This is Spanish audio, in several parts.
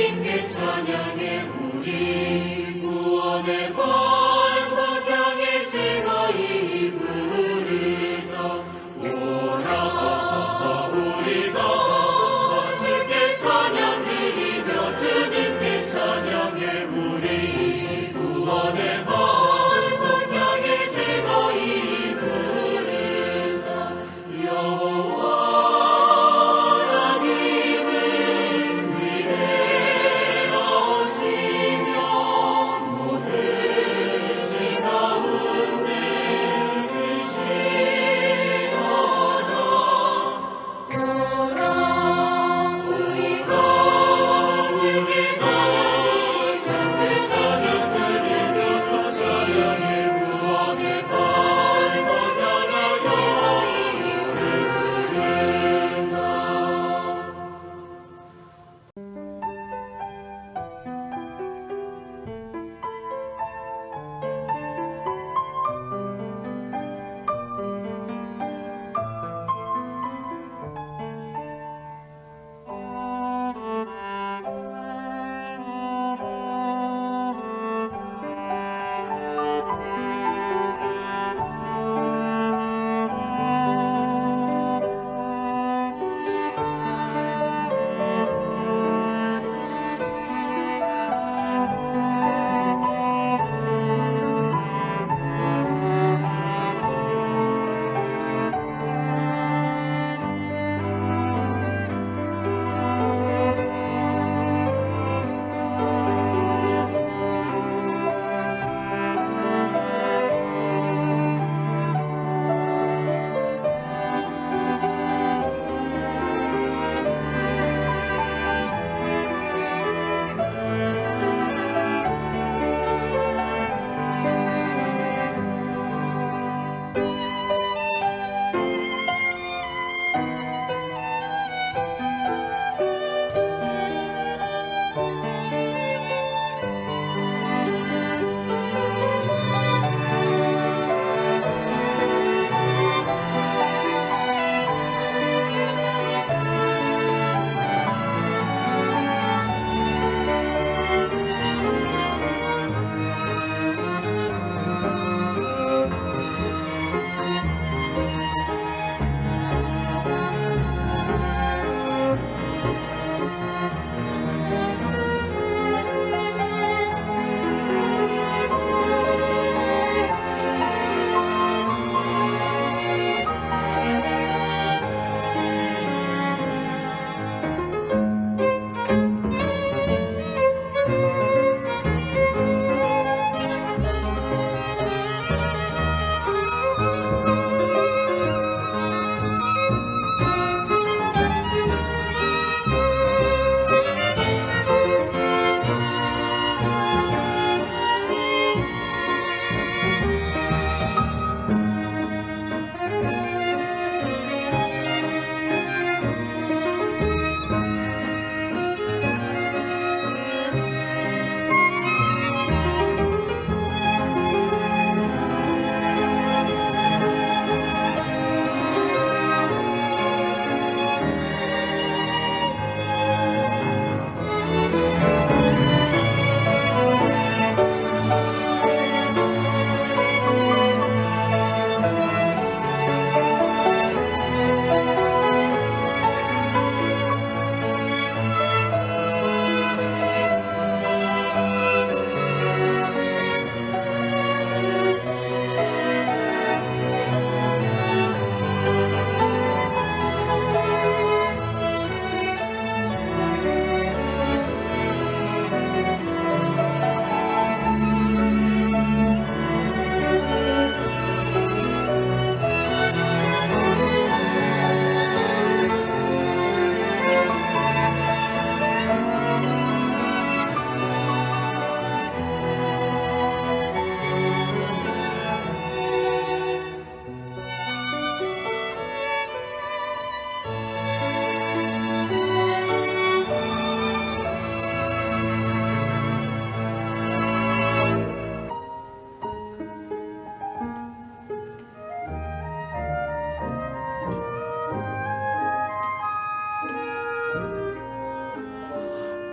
주님께 찬양해 우리 구원의 반석 향해 즐거이 부르자. 오라 우리가 주께 찬양 드리며 주님께 찬양해 우리 구원의 반석 향해 즐거이 부르자. 여호와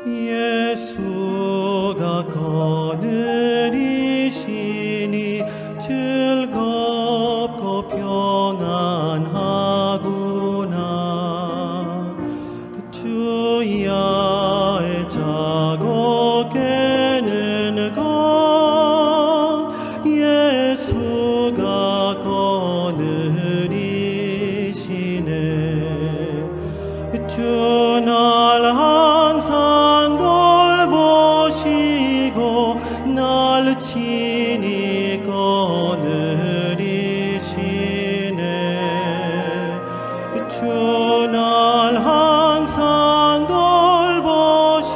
예수가 거느리시니 즐겁고 평안하구나. 주야의 자고 깨는 것 예수가 거느리시네. 주 날 항상 돌보시고 날 친히 거느리시네. 주 날 항상 돌보시고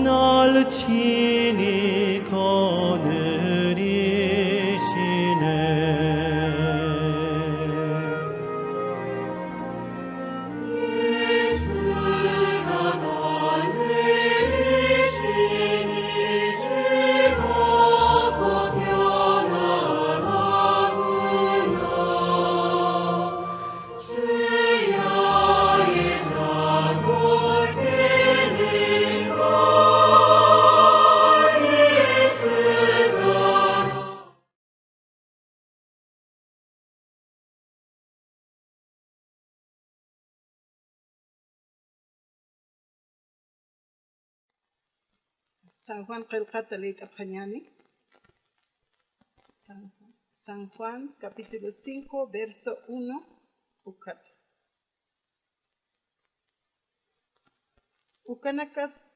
날 친히 거느리시네. 예수가 거느리시니 즐겁고 평안하구나. 주야의 자고 깨는 것 예수가 San Juan Qilqatalit Abjaniani. San Juan capítulo 5 verso 1 ukat.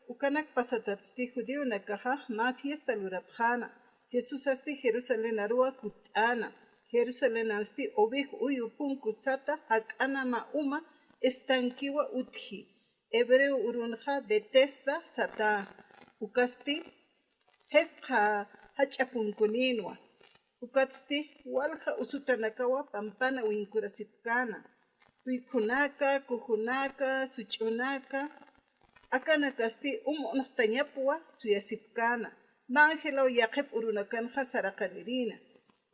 Ukanak pasatatsti judío nakaja ma fiesta lurabjana. Jesús asti Jerusalén arua kutana. Jerusalén asti obej uyu punku sata hakana ma uma estankiwa uthi. Hebreo urunja Bethesda sata. Ukasti hesqa hachapunkuninwa. Ukatsti walja usutanakawa pampana winkurasipkana. Wikunaka, kuhunaka, suchunaka. Akanakasti unoqtañapua suyasipkana. Mangelo yaqip urunakanja sarakanirina.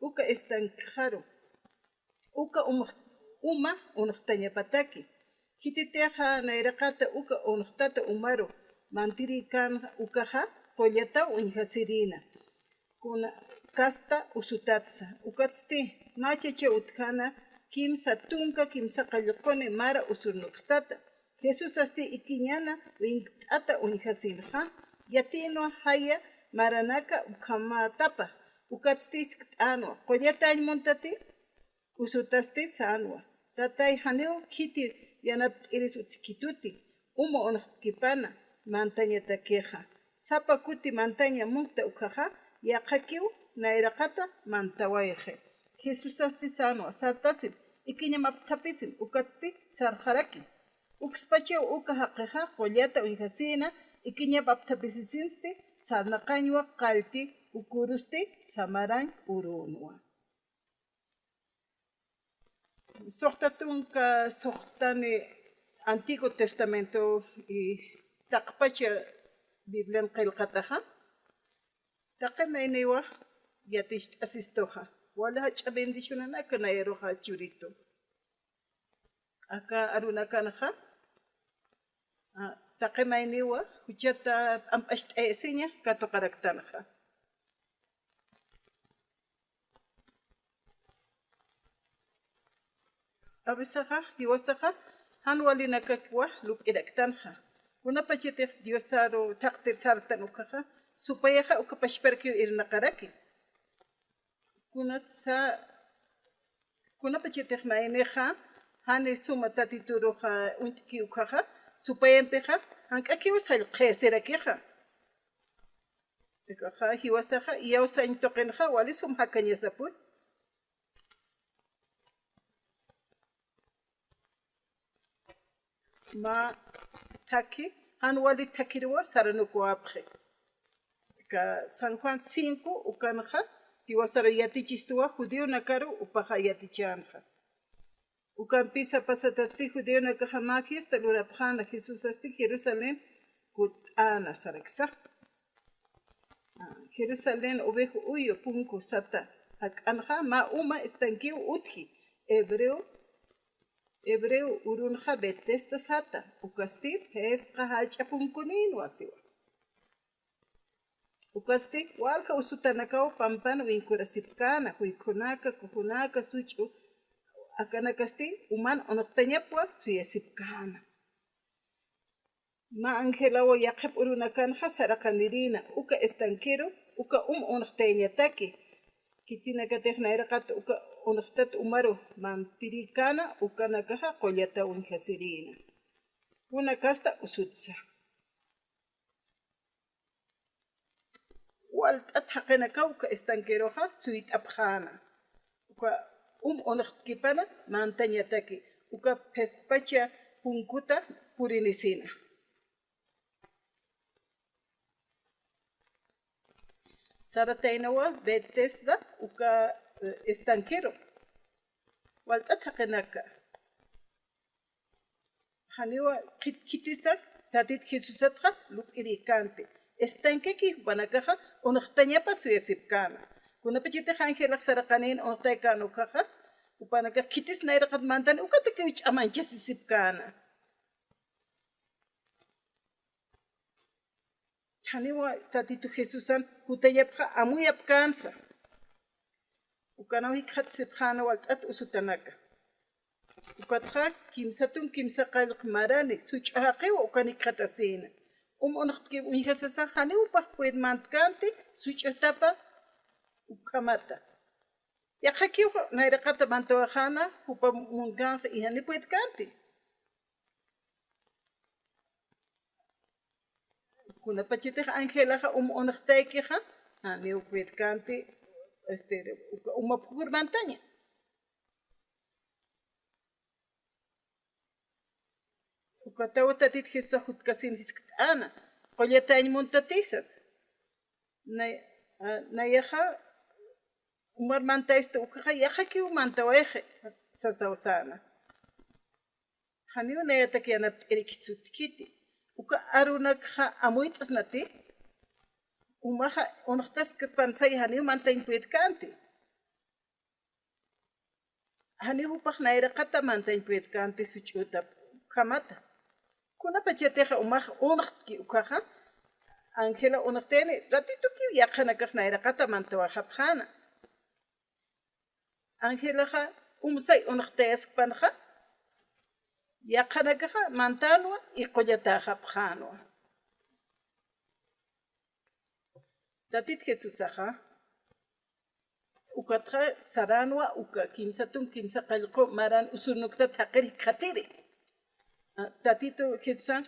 Uka estankharu. Uka uma unoqtañapataki. Hititeja nairakata uka unoqtata umaru. Mantirikan ukaja pollata unhasirina. Kuna kasta usutatsa. Ukatsti machacha utkana kimsa tunka kimsa qallqone mara usurnuxtata. Jesús asti ikiñana wintata unhasinja. Yatino haya maranaka ukamatapa. Ukatsti sktanwa. Pollata añmontati usutasti sanwa. Tatay haneo kiti yanapt iris utkituti. Umo onqkipana. Mantañata queja. Sapa kuti mantaña mukta ukaja, yaqakiu nairakata mantawayeje. Jesús asti sano, sartasim, ikiñamaptapisim, ukatpi sarjaraki. Ukspacha ukaja queja, pollata unhasina, ikiñapaptapisinsti, sarnaqañwa qalti, ukurusti, samaran urunwa. Sohtatunka, sohtani Antiguo Testamento y taqpacha Biblian qilqataja taqamayniwa yatish asistoja wala hacha bendicionanaka nairoja churito aka arunakanaja taqamayniwa huchata amp'asht'aysiña katoqaraktanaja abisaja hiwasaja hanwalinakakwa lup'iraktanja Unapachete diosaro taktir sartan ukaja supayaja ukapashperkio irnaqaraki. Kunapachete maeneja hane suma tatituroja untki ukaja supayempeja hankaki usal qeserakeja. Ekaja hiwasaja yausa intoqenja walisum hakañasaput. Ma taki hanwali takirwa saranuko apje. San Juan 5 ukanja hiwasaro yatichistua judío nakaru upaja yatichanja. Ukampisa pasatasti judío nakaja ma fiesta lurapjana Jesús asti Jerusalén kutana sareksa. Jerusalén ovejo uyo punko sata. Hakanja ma uma estankiu utji hebreo hebreo urunja betesta sata ukasti pesqa hach'apunkunin wasiwa ukasti walka usutanakaw pampan winkurasipkana huykunaka kuhunaka such'u akanakasti uman onoqtañapwa suyasipkana ma angelawo yaqep urunakanja saraqanirina uka estanquero uka onoqteñataki kitinakatej nayraqata uka onoqtat umaru mantirikana ukanakaja qollata winjasirina kuna kasta usutsa walt'at haqinakaw uka estanqueroja suyt'apjana uka onoqtkipana mantañataki uka pespacha punkuta purinisina Saratainawa Bethesda uka estanquero walt'at haqinaka haniwa kitkitisaq tatit Jesusatqa lup'irikante estanqueki banakaja onoqtañapa suyasipkana kunapachitej angelaq saraqanin onoqtaykanukaja upanaka kitis nayraqat mantani ukataki ch'amanchasisipkana Chaniwa tatito Jesusan hutayapqa amuyapkansa ukanawi khatsipkhana walt'at usutanaka ukatqa kimsatun kimsa qalq marani such'aqiwa ukani khatasina onoqtki unhasasa haniwpaq puedmantkanti such'atapa ukamata yaqakiw nayraqata mantawajana hupa munkanqa ihani puedkanti kunapachitej angelaja onoqtaykija haniw puedkanti umapujur mantaña ukatawa tatit Jesús hutkasiniskt'ana qollatañmuntatisas nayaja umar mantaysta ukaja yaqakiw mantawaje sasawsana haniw nayataki yanapt'iriktsutkiti uka arunakja amuytz'asnati umaja onoqtaska pansay haniw mantañ puedkanti haniw hupaq nayraqata mantañ puedkanti such'uta kamata kunapachateja umaja onoqtki ukaja Ángela onoqteni ratito kiw yaqanakaq nayraqata mantawajapjana Ángelaja umsay onoqtayasqpanqa yaqanakaqa mantanwa y qollatajapjanwa tatit Jesusaja ukatqa saranwa uka kimsatun kimsa qallqu maran usunuksat haqiri khatiri tatito Jesusan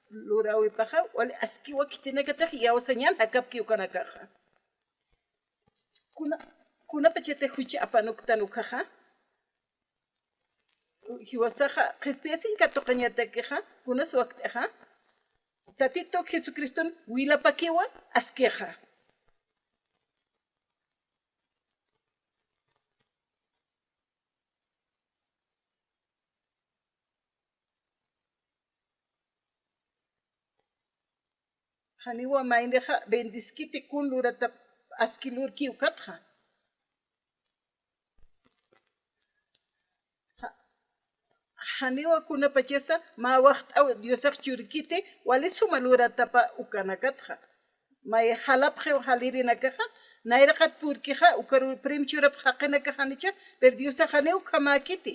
lurawipaja wali askiwa kitinakataq yawsañan hakapki ukanakaqa kunapachete huchi apanuktanukaja hiwasaja qhispiasinka toqañatakiqa kunas waqt'iqa tatito Jesucriston wilapakiwa askeja haniwa maindeja bendiskiti kun lurata askilurki ukatja haniwa kunapachesa ma waqt'aw Diosaq churkiti wali suma luratapa ukanakatja may halapqew halirinakaja nayraqat purkija ukaru primchurap haqinakajanicha per Diosaq haniw kamakiti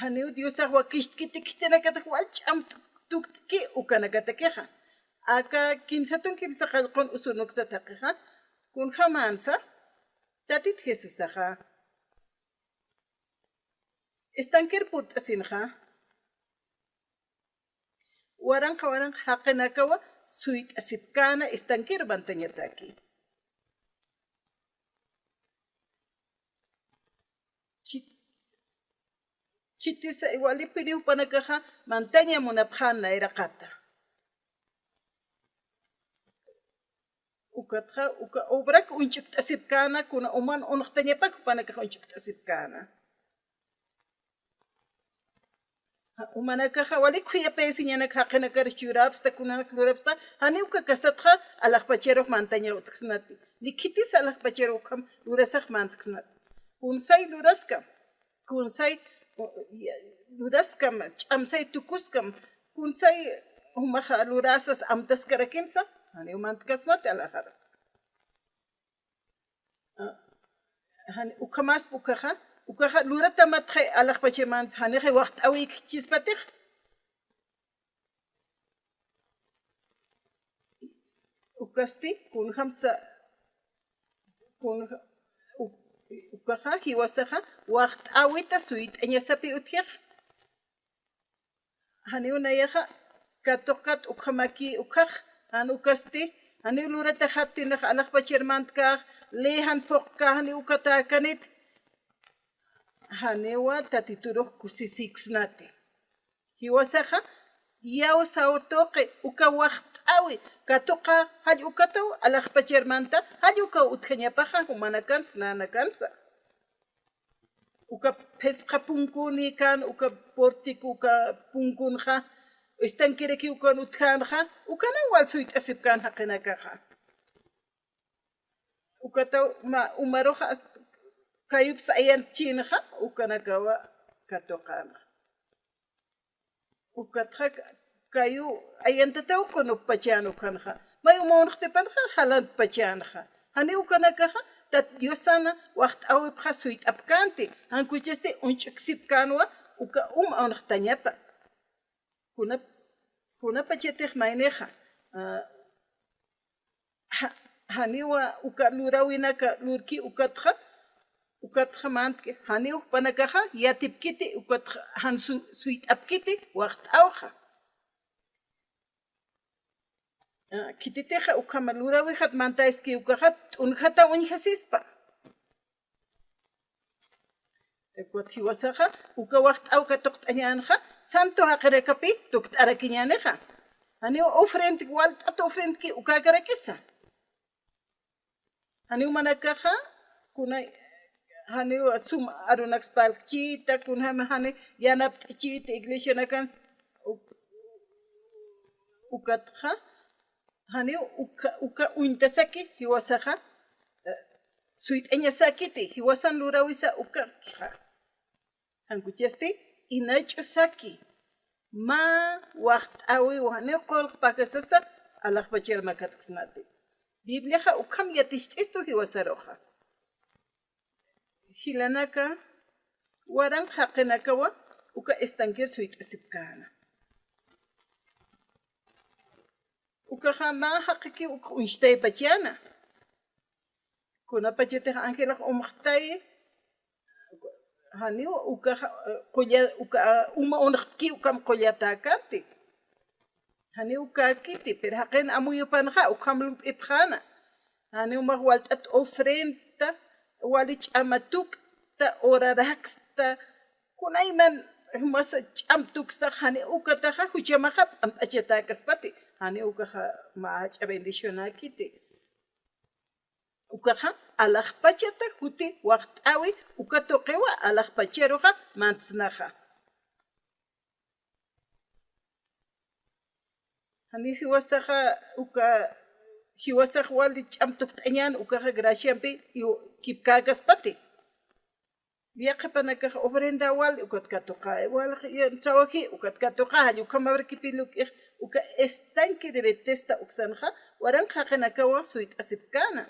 haniw Diosaq wakishtkiti kitinakataq walch'am tuktiki ukanakatakiqa aka kimsatun kimsa qallqun usunuksataqiqa kunja mansa tatit Jesusaqa estanquer put'asinqa waranqa haqinakawa suyt'asipkana estanquer mantañataki kitisa wali piriupanakaqa mantaña munapqan nayraqata ukatqa uka obrak unch'ukt'asipkana kuna uman unuqtañapak upanakaqa unch'ukt'asipkana umanakaqa wali khuyapaysiñanak haqinakarish churapsta kunanak lurapsta haniwka kastatqa alaqpacheruq mantaña utqsnati likitis alaqpacheruqam lurasaq mantiqsnati كونساي لوراسكم كونساي لوراسكم أمساي تكوسكم كونساي هم خالو راسس أم تذكر كمسة هني وما تكسمت على آخر هني وكماس بكخا لورتا ما تخي على خبشة مان هني خي وقت أوي كتيس بتخ وكستي كون خمسة كون وكخا هي وسخا وقت أوي تسويت أن يسبي أتيخ هني ونيخا كاتوكات وكماكي وكخ هنو كستي هني لورتا خاتي نخ على خبشة مان تكخ ليهن فوقها هني وكتا كنت هني وتاتيتروح كوسي سيكس ناتي هي وسخا ياو ساوتوقي وكا وقت أوي كاتوكا هل وكتو على خبشة مانتا هل وكا وتخنيا بخا ومانا كانس نانا كانسا وكا بسقا بونكوني كان وكا بورتيك وكا بونكون خا استنكركي وكا نتخان خا وكان أول سويت أسيب كان حقنا كخا وكتو ما أمروخا كايوب سايان تين خا وكان كوا كاتوكان وكتخا كايو أيان تتو كنو بجانو كان خا ما يومون اختبان خا حالان بجان خا هني وكان كخا تات يوسانا وقت أوي بخا سويت أبكانتي هنكو جستي أنشك سيب كانوا وكا أنختانيابا كنا بجتخ ماينيخا هني وكا لوراوينا كا لوركي وكتخ مانتك هني وبانا كخا ياتبكيتي وكتخ هنسو سويت أبكيتي وقت أوخا كتيتخ وكملورا وخد مانتايسكي وكخد ونختا ونخسيسبا كوتي وسخا وكوقت أو كتقت أنيانخا سانتو هكركبي تقت أركينيانخا هني أوفرنتك والد أتوفرنتكي وكاكركيسا هني ومنكخا كنا هني سوم أرونكس بالك تشيتا كنا هني يانب تشيت إغليشنا كان وكتخا هني وكا وينتسكي هو سخا سويت أني ساكتي هو سان لوراويسا وكا هنقول جستي إناج ساكي ما وقت أوي وهني قول باكسسا على خبجير ما كتكسناتي بيبليخا وكم يتشتستو هو سروخا هيلاناكا وران حقناكوا وكا استنكر سويت أسبكانا وكا ما حقكي وكونشتاي بجانا كنا بجتك أنكيلك أمختاي هني وكا قليا وكا أما أنختكي وكم قليا تاكاتي هني وكا كيتي برهقين أمو يبانخا وكم إبخانا هني وما والتت أوفرينتا واليش أماتوكتا أورا راكستا كنا إيمان مasa amtuksta hani ukataha hujamaha am acheta kaspati hani ukaha ma bendición kiti ukaha alaqpachata huti waqtawi ukatoqewa alaqpacheroha mantsnaha hani hiwasaha uka hiwasah wali amtuktañan ukaha graciampi kipkagaspati Viajapanaka ofrenda wal ukatkatoka wal chawaki ukatkatoka yukamabrekipiluk uka estanque de Bethesda uksanja waranja kanakawa suit asipkana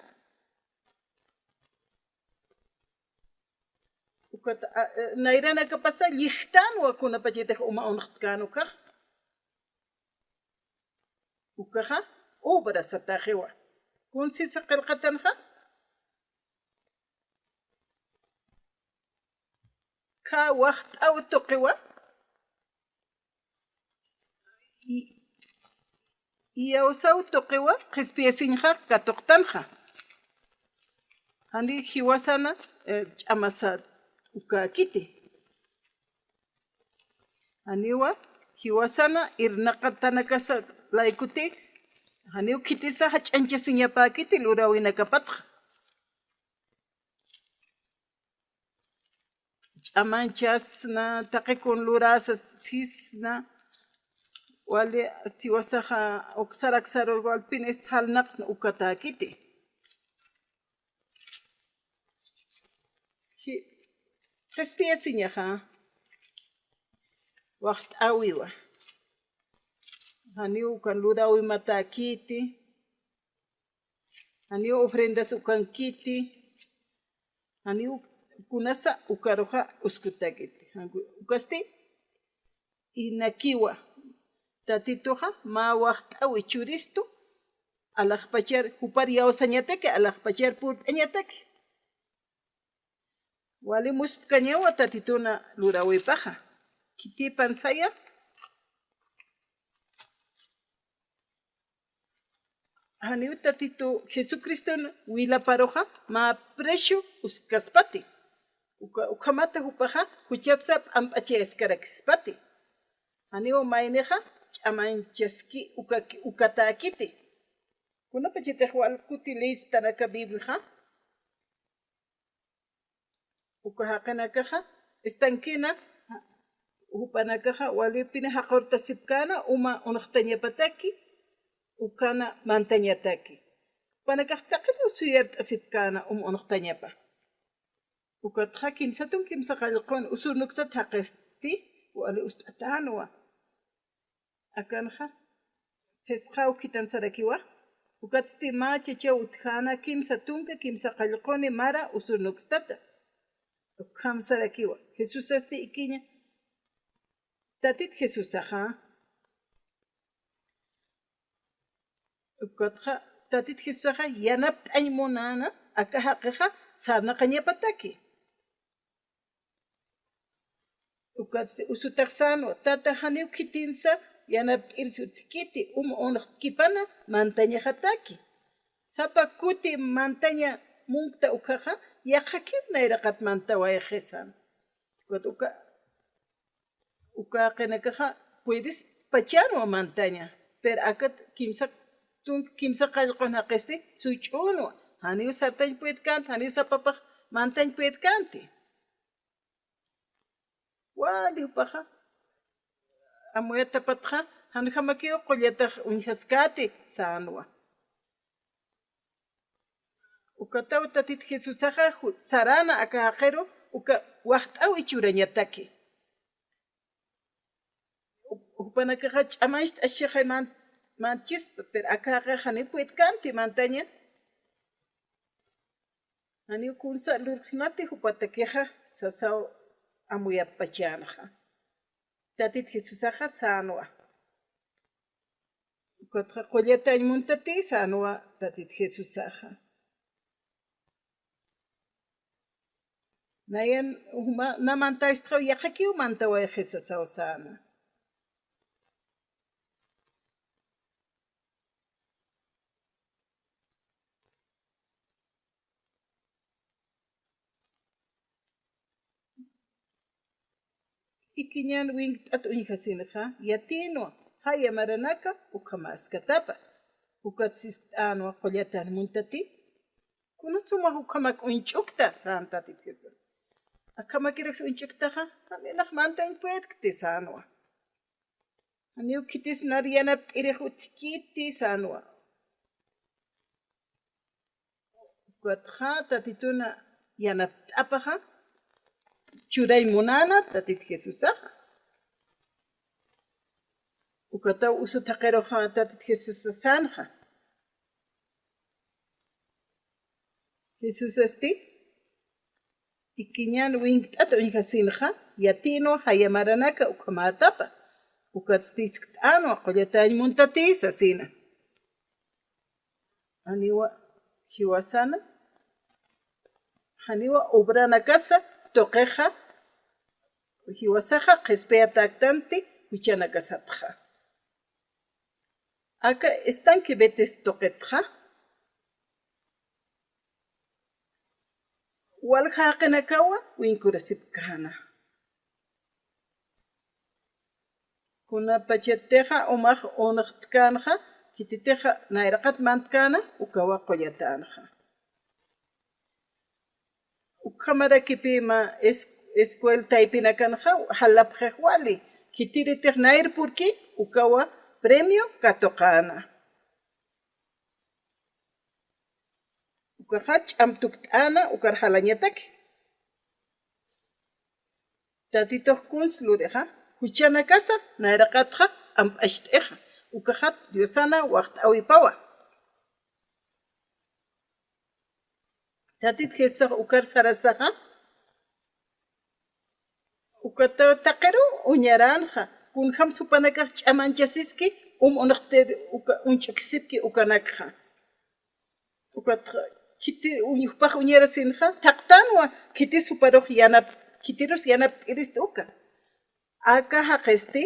ukat nairana kapasa lihtan wa kuna pajete uma onkhtkanu ka ukaha obra satajewa kun si saqalqatanha ka waqt aw toqiwa yawsaw toqiwa qispiesinqa katoqtanqa handi hiwasana ch'amasa ukakiti haniwa hiwasana irnaqatanakasa laykuti haniw kitisa hach'anchasiñapakiti lurawinakapatqa Amanchasna taqikun lurasas sisna wali tiwasaha oksaraksarol walpines halnaqsna ukatakiti tres pies siñaja. Wacht awiwa. Haniu kan ludawi mata kiti. Haniu ofrendas ukan kiti. Haniu kunasa ukaroja uskutagiti. Ukasti inakiwa. Tatitoja ma wacht awi churistu. Alakpachar hupar yaosañateke alakpachar purt añateke. Wali muskañawa tatituna lurawipaja. Kiti pansaya. Haniu tatito Jesucristo wila paroja ma presio uskaspati. Ukamata hupaja huchatsap ampachiaskarakispati. Haniu maineja chamanchaski ukatakiti. Kuna pachitejwal kutilista naka Biblia. Ukahakanakaja estankina upanakaja walipina hakorta sipkana uma unachtañapataki ukana mantañataki. Panakajtakilo suyert asipkana unachtañapa. Ukatja kimsatun kimsaqalqon usurnuktat haqesti wali ustatanwa. Akanja pesqaw kitan sarakiwa. Ukatsti ma chicha uthana kimsatunka kimsaqalqoni mara usurnukstata. Kamsarakiwa. Jesús asti ikiña. Tatit Jesús aja. Ukatja tatit Jesús aja yanapt aymonana akahakeja sarna qañapataki. Ukatsti usutaksano tata haniu kitinsa yanapt irsutkiti kipana mantaña hataki. Sapa kuti mantaña munkta ukaja yaqakim nairaqat mantawayajesan. Uka qenakaja puedes pachano mantaña, pero akat kimsa qalqon haqesti such'uno. Haniu sartañ pued kanti, haniu sapapaj mantañ pued kanti. Wali upaja amoyata patja hanjamakio qollataj unjaskati sanwa. Ukataw tatit Jesús aja sarana akahaqero uka waqtawi churañataki. Upanakaja ch'amaxt ashiqay manchispa, pero akaqa hani pued kanti mantaña. Hani kunsa lurksnati upatakeja sasaw amuyapachanaja. Tatit Jesús aja sanwa. Ukatja qollatañ muntati sanwa tatit Jesús aja. Nayan namantaistro yaqakiu mantawa Jesús sana. Ikinyan wing at unjasinja yatino haya maranaka ukamaskatapa. Ukatsis anwa qollatan muntati. Kunasuma ukamak unchukta santatit Jesús. Akamakiraks unchuktaja, hanilaq mantañ puedkti sanwa. Haniu kitis narianapt irejutskiti sanwa. Ukatja tatituna yanapt apaja, churay munana tatit Jesús aja. Ukataw usutaqeroja tatit Jesús sanja. Jesús asti ikiñan wingt'at unjasinja yatino hayamaranaka ukamatapa. Ukatstiskt anwa qollatañ muntati sasina. Haniwa hiwasana. Haniwa obrana casa toqeja. Hiwasaja qespea huchana casatja. Aka estanque betes toqetja. Walhaqenakawa winkurasipkana. Kuna pacheteja omaj onajtkanja kititeja nairaqat mantkana ukawa qoyatanja. Ukamara kipima escuel taipinakanja halapjewali kitiritej nair purki ukawa premio katokana. Ukahach amtuktana ukarhalañataki. tatito kuns lureja huchana casa nairaqatqa amp'asht'eja ukajat diosana waqt awipawa tatit Jesus ukar sarasaja ukata taqero uñaranja kunjam supanakaj ch'amanchasiski unaqte unch'ukisipki ukanakja ukatqa kiti uñujpaj uñarasinja taqtanwa kiti suparoj yanap kitiros yanap t'irist uka aka haqesti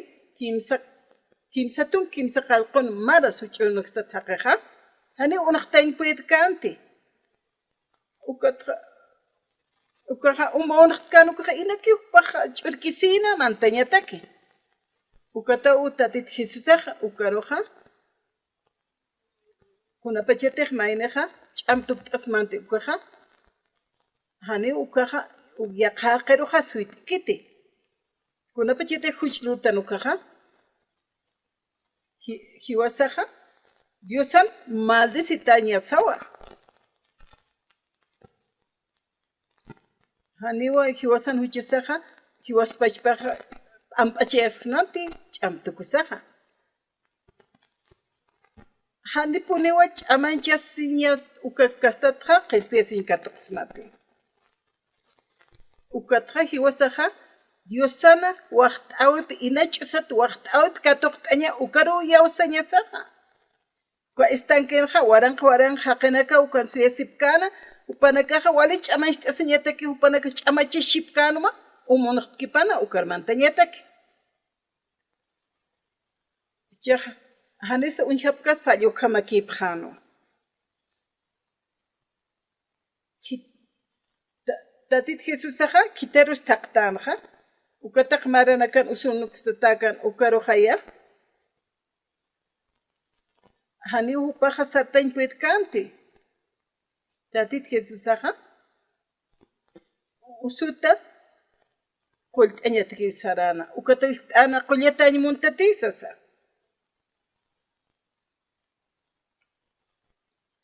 kimsatun kimsa qalqon mara such'unuqsta taqeja hani unaqtayn puyd kanti ukaja umaunaqtkanu ukaja inaki upaja ch'urkisina mantañataki ukata utatit Jesusaja ukaroja kunapachetej mayneja ch'amtuk t'asmante ukaja hani ukaja uyaqaqeroja suitkiti kunapachetej huchlutan ukaja hiwasaja Diosan maldecitaña sawa haniwa hiwasan huchisaja hiwaspachpaja amp'achayasnanti ch'amtukusaja hani punewa ch'amanchasiña ukakastatja qespiasin katuqsnati ukatja hiwasaja Diosana waqt'awip inach'usat waqt'awip katuqt'aña ukaru yawsañasaja kwa estankenja waranqa haqinaka ukan suyasipkana upanakaja wali ch'amanch't'asiñataki upanaka ch'amachishipkanuma umunaqtkipana ukarmantañataki ichaja hanisa uñhapkaspa lluqhamakipqanu tatit Jesusaja kitaros taqtanja ukataq maranakan usunuqstatakan ukarojaya hani upaja sartañpuyt kanti tatit Jesusaja usuta qullt'añata sarana ukatapish t'ana qullataña muntatisasa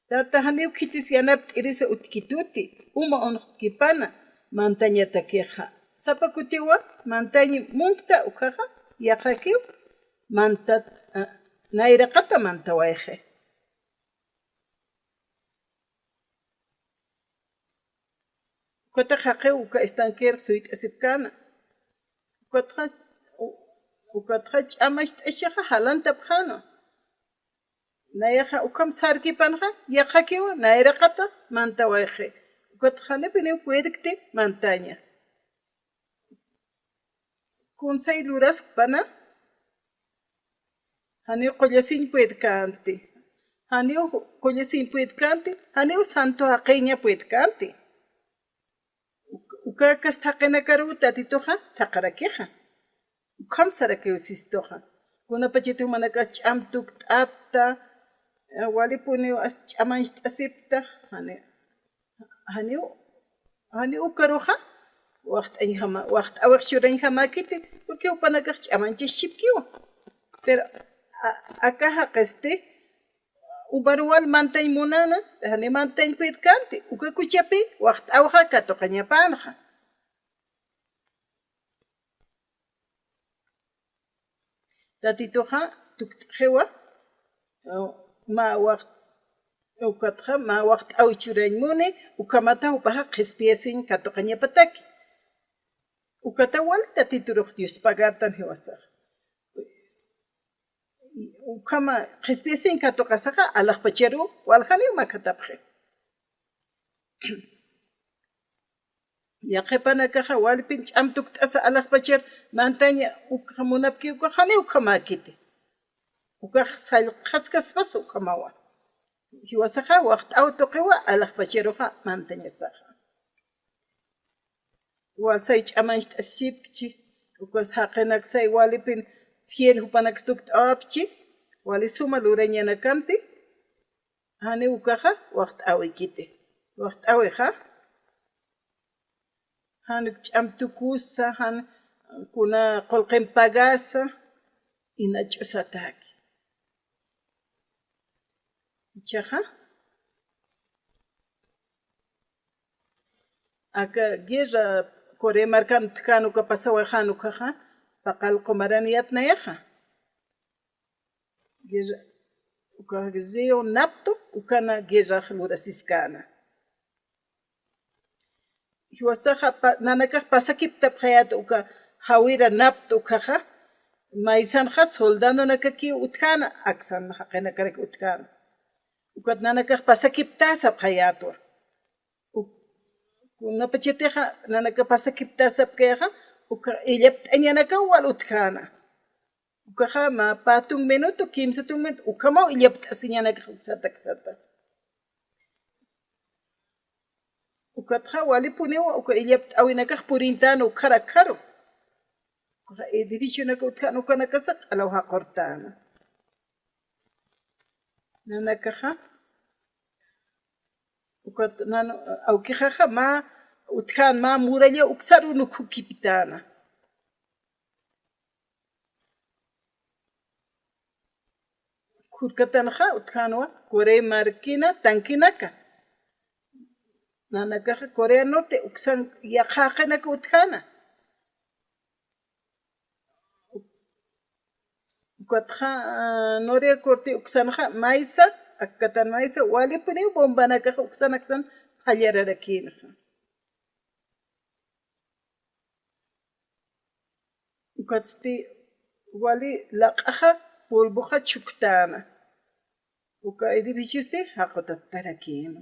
tata hani ukhitis yanap t'irisa utkituti uma unqkipana mantañatakiqa sapa kutiwa mantañi munta ukaja yaqakiw manta nayraqata mantawayje ukata haqe uka estanquer suyt'asipkana ukatqa ch'amash t'ashaqa halanta pqano nayaqa ukam sarkipanja yaqakiwa nayraqata mantawayje ukatqa nipini puedikti mantaña kunsay luraspana haniu qollasinpuyt kanti haniu qollasinpuyt kanti haniu santo haqeña puyt kanti ukakas haqinakaru tatitoja taqarakiqa ukam sarakiwsistoja kunapachiti manakas ch'amtuk t'apta walipuni ch'amanch t'asipta haniu ukaruja waqt awaq shurañhamakiti porque upanakaq ch'amanchis shipkiwan pero acá haqesti ubaruwal mantañ munana hani mantañpuyt kanti uka kuchapi waqt awqa katuqañapanja tatitoja tukt'qiwa ma waqt ukatqa ma waqt awichurañmuni ukamata upaja qhispiesin katuqañapataki ukatawal tatituruq Dios pagartan hiwasaq ukama qhispiesin katuqasaqa alaqpacharu walhani makatapqi yaqepanakaqa walpin ch'amtuk t'asa alaqpachar mantaña uqa munapki uqaqani uqamakiti uqaq sallqaskaspas uqamawa hiwasaqa waqt awtuqiwa alaqpacharuqa mantañasaqa walsay ch'amanch t'asipkchi uqas haqinaksay walipin fiel hupanakastuk t'awapchi wali suma lurañanakampi hani uqaqa waqt awikiti waqt awiqa hani ch'amtukusa hani kuna qullqinpagasa inach'usataki ichaqa aka guerra Korea markan tkanu ka pasawa khanu kha paqal qomaraniyat nayaha. Guerra uka gzeo napto ukana guerra lurasiskana. Hiwasaha nanaka pasakip tapkhayat uka hawira napto kha maisan kha soldado nakaki utkana aksan haqena karek utkana. Ukat nanaka pasakip tasap khayatwa. Kuna pacheteha nanaka pasakip tasap kaya uka ilept anyanaka wal utkana. Uka ma patung minuto 15 minuto uka mau ilept asinyanaka uksata. Uka wali punewa uka ilept awinaka purintano karakaro. Uka edificio naka utkana uka nakasak alawha kortana. Nanaka ukat nano au kikha ma utkan ma muralya uksaru nukukipitana. Kurkatanha utkanwa Korea markina tankinaka. Nanaka Korea norte uksan yakhakanaka utkana. Ukatha Noria korte uksanha maisa akkatan maisa wali pune bombanaka uksanaksan halyararakinha. Ukatsti wali laqaha polbuha chuktana. Uka edificiuste hakotattarakino.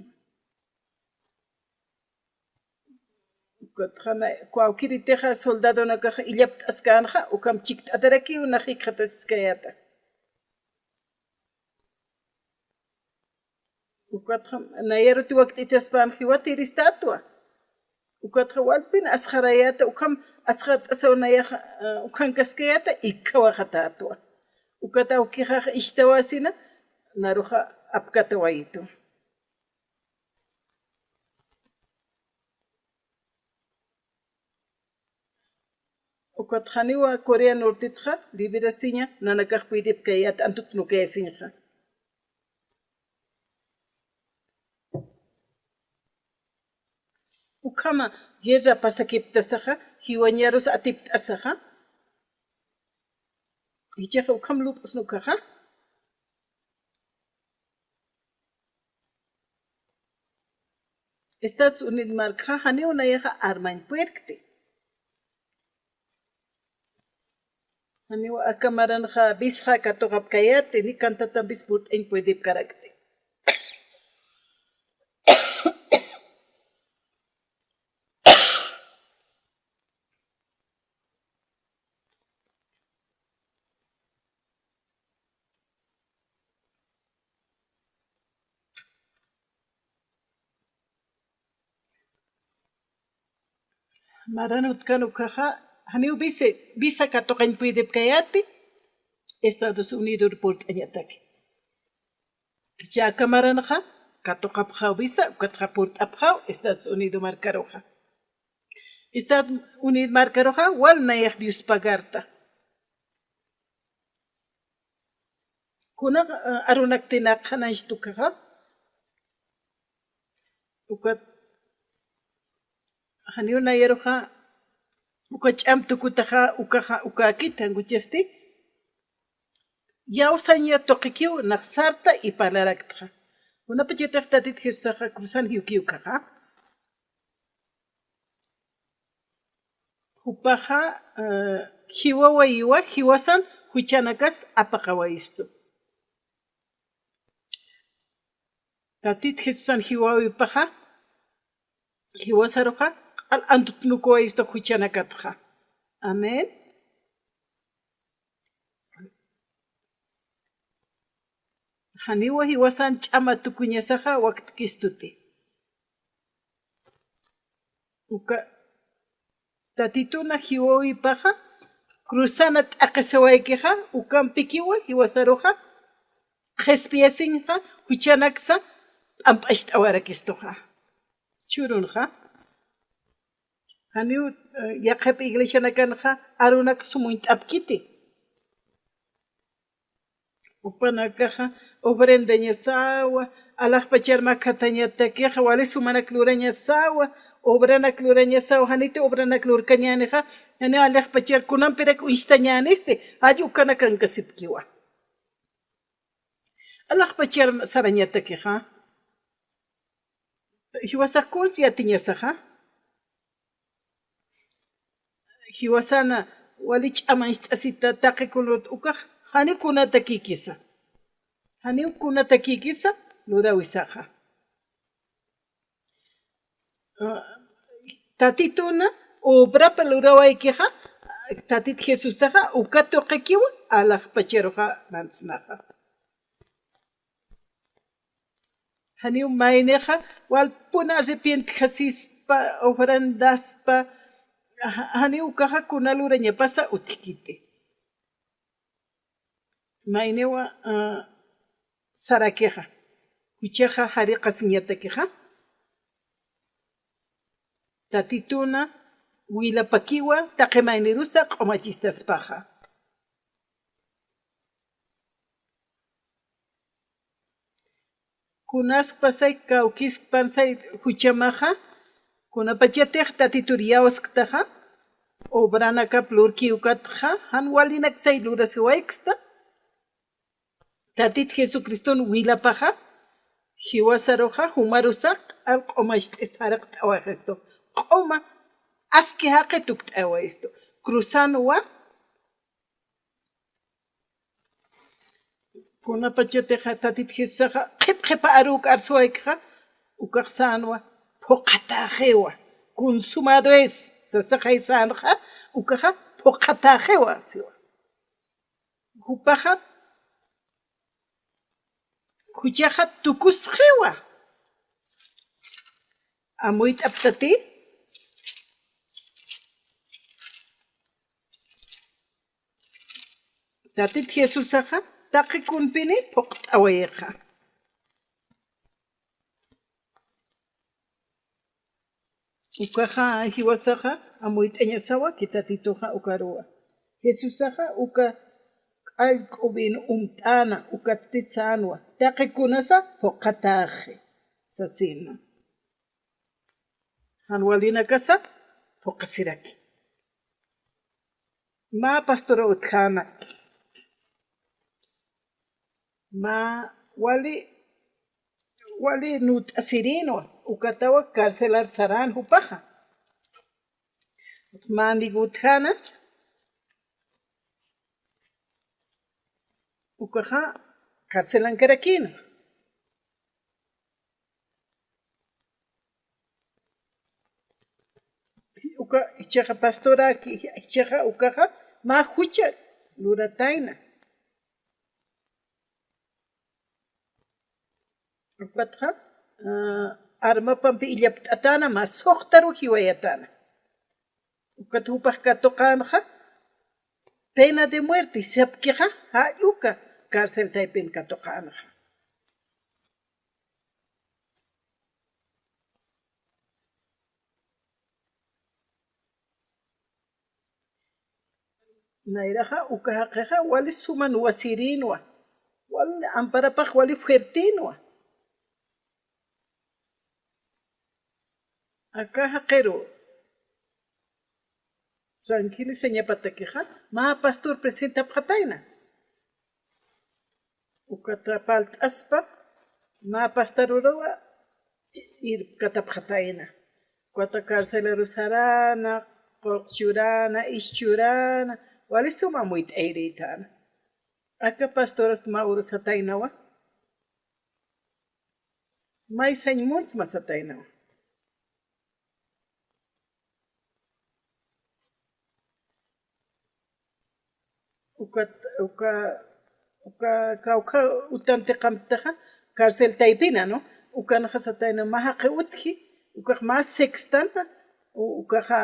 Ukatha kwawkiriteha soldado nakaha ilyapt askanha ukam chikt ataraki unahikataskayata. Ukatha nayerutu waqt itaspan khiwati ristatwa. Ukatha walpin asharayata ukam ashat asawnaya ukan kaskayata ikkawakhatatwa. Ukata ukiha ishtawasina naruha apkatawaitu. Ukatha niwa Korea nortitha libirasinya nanakah pidip kayat antut nukesinha. Ukama guerra pasakiptasaha hiwañarus atiptasaha. Ichaha ukam lupas nukaha. Estados Unidos marka hani unayaha armain puerkte. Hani wa akamaran ha bisha katogap kayate ni kantata bisput en puedip karakte. Maranut kanukaha haniu bisa katokan puidip kayati Estados Unidos report anyataki. Chaka maranaha katokapha bisa katraport apha Estados Unidos markaroha. Estados Unidos markaroha wal nayah dius pagarta. Kuna arunak tinak hanaistukaha. Ukat haniu nayeroha ukacham tukutaha ukakita nguchesti yausanya tokikiu naksarta y palarakta. Una pacheta tatit hiusaha cruzan hiukiukaha. Hupaha hiwawa iwa hiwasan huchanakas apakawaistu. Tatit hiusan hiwawi paha hiwasaroha al antutnuko isto huchanakatha. Amen. Haniwa hiwasan chama tukunyasaha waqt kistuti. Uka tatituna hiwawi paha cruzanat akasawaikiha ukam pikiwa hiwasaroha jespiasinha huchanaksa ampasht awarakistoha. Churunha. Haniu yaqhap iglesia nakanha arunak sumuint apkiti. Upanakaha ofrendaña sawa, alajpacharma kataña takeja, wale sumanak luraña sawa, obrana klurañasa o hanite obrana klur kañaneja yani alej pachar kunan perek uistañaniste ayukana kankasipkiwa alej pachar sarañata keja hiwasakun siatiñasaja hiwasana walich amaist'asita taqikulot ukaj hani kunata kikisa hani kunata kikisa lurawisaja tatituna obra palurawaykiqa tatit Jesusaqa ukato qekiwa alaq pacharoqa mansnaqa hani mayneqa walpuna arrepiente jasispa ofrandaspa hani ukaqa kunalurañapasa utikite maynewa sarakeqa huchaqa hariqa siñatakeqa tatituna wilapakiwa taqemaynirusa q'umachistaspaqa kunaspasay kawkispansay huchamaqa kunapachatej tatituriyawasktaqa obranaka plurkiwkatqa han walinaksay lurasiwayksta tatit Jesucriston wilapaqa hiwasaroqa humarusaq al q'umacht'istaraq t'awajesto q'uma aski haqe tukt'awa esto cruzanuwa kunapachateqa tatit Jesusaqa qhipqa aruk arsuwayqa ukaqsanwa phuqatajewa consumado es sasaqay sanqa ukaqa phuqatajewa siwa hupaqa huchaqa tukusjewa amuyt aptati tatit Jesusaqa taqi kunpini phuqt'awayqa ukaqa hiwasaqa amuyt'añasawa kitatituqa ukaruwa Jesusaqa uka q'allk'ubin umt'ana ukatisanwa taqi kunasa phuqataje sasina hanwalina kasa phuqasiraki ma pastora utkana ma wali nut'asirinwa ukatawa carcelar saran hupaqa ma amigo utkana ukaqa carcelankarakina uka ichaqa pastoraki ichaqa ukaqa ma hucha luratayna ukatqa armapampi illapt'atana ma suqtaru hiwayatana ukata hupaq katuqanqa pena de muerte sapkiqa hayuka cárcel taypin katuqanqa nayraqa uka haqiqa wali suman wasirinwa wali amparapaq wali fuertinwa acá haqero tranquilo señapatakiqa ma pastor presenta pqatayna ukata palt'aspa ma pastorurawa ir katapqatayna ukata carcelero sarana qoqchurana ischurana wali suma muyt'ayriytana acá pastoras ma urusataynawa may sañmuns masataynawa uka kawqa utante qamtaqa cárcel taypina no ukanaqa satayna mahaqi utji ukaq mas sextana ukaqa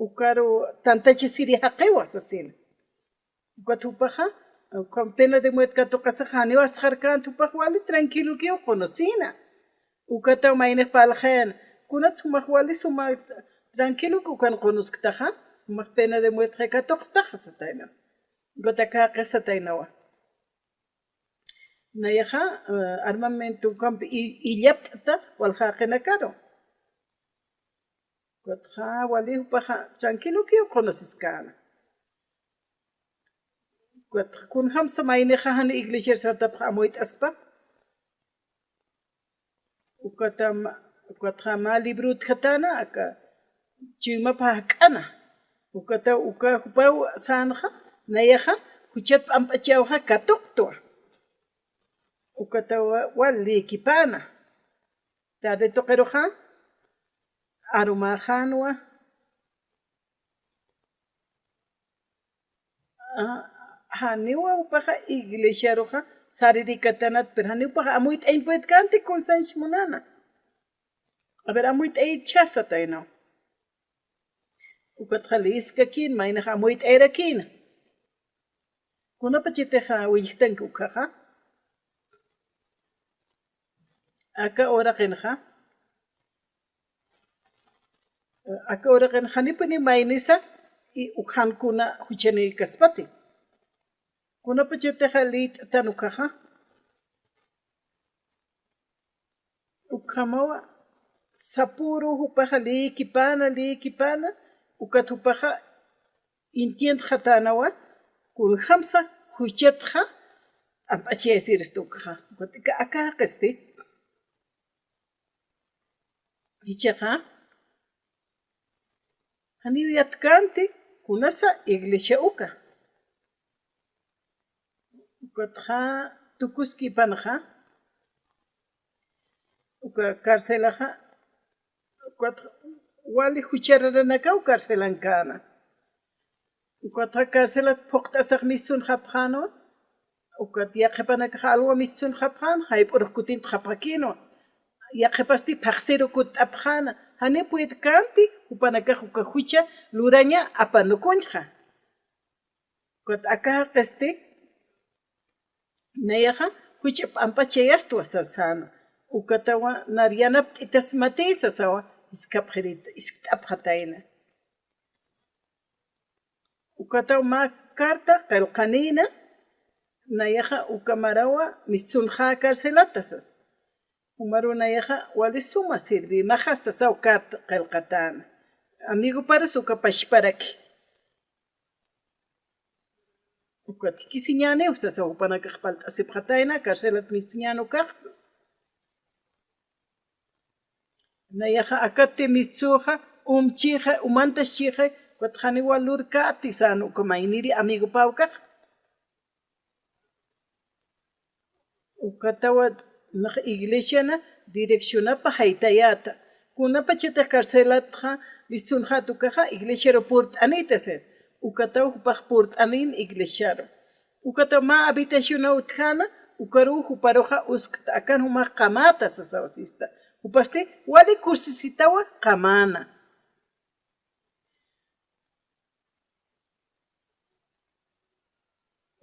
ukaru tantachi siri haqiwa sasina ukata hupaqa con pena de muerte katuqasaqa haniwasqarkan tupaq wali tranquilo kiwa qunusina ukata mayniq palajena kunata sumaq wali sumaq tranquilo ukan qunusktaqa sumaq pena de muerte katuqstaqa satayna Gotaka qisataynawa nayaqa armamento campi illapt'ata walhaqina karu Ukatja wali upaja tranquilo que conoces kana. Ukatja kun hamsa maineja han iglesia sartapja amoit aspa. Ukatja ma librut katana aka chima pahakana. Ukata uka hupau sanja nayaja huchat ampachauja katoktua. Ukata wali kipana. Tade tokeroja arumajanwa haniwa upaja iglesia roja saririkatanat pero hani upaja amuit ein poet kante con sanshmunana. A ver amuit ei chasa taino. Ukat khaliska kin maina amuit era kin. Kuna pachiteja wijten kukaja. Aka ora kenja. Aka ora ken hanipuni mainisa I ukhan kuna hucheni kaspati. Kuna pachiteja lit tanukaja. Ukamawa sapuru hupaja li kipana ukatupaja intient khatanawa kun khamsa huchetja apache siristukaja. Gotika aka qesti. Hicheja Hani uyatkanti kunasa iglesia uka. Ukatja tukuski panaja. Uka carcelaja. Ukatja wali hucharanaka ukarcelankana. Ukatja carcelat poktasag misun japjano. Ukat yaqepanaka alwa misun japjan. Haip urkutin japakino. Yaqepasti paxero kut apjana. Hani puet kanti upanaka hukahucha luraña apanukunja. Kot aka qesti nayaja hucha ampachayastua sasana. Ukatawa narianap itasmati sasawa iskapjerita iskapjataina. Ukatawa ma carta qalqanina nayaja ukamarawa misunja carcelatasas. Umaruna yaja wali suma sirvi majasa saukat qalqatana. Amigo para su kapashparaki. Ukat kisiñane usasa upana kaqpalta asipqataina carcelat mistuñano kaqtas. Nayaja akate mitsuja umchija umantashija kuatjani walurka atisano ukamainiri amigo paukaq. Ukatawa Nach iglesia na direcciona pa haitayata. Kuna pacheta carcelatja lisunja tukaja iglesia port anita set. Ukataw hupaj port anin iglesiaro. Ukataw ma habitación utjana ukaru huparoja uskta akan huma kamata sasawasista. Upaste wali kursisitawa kamana.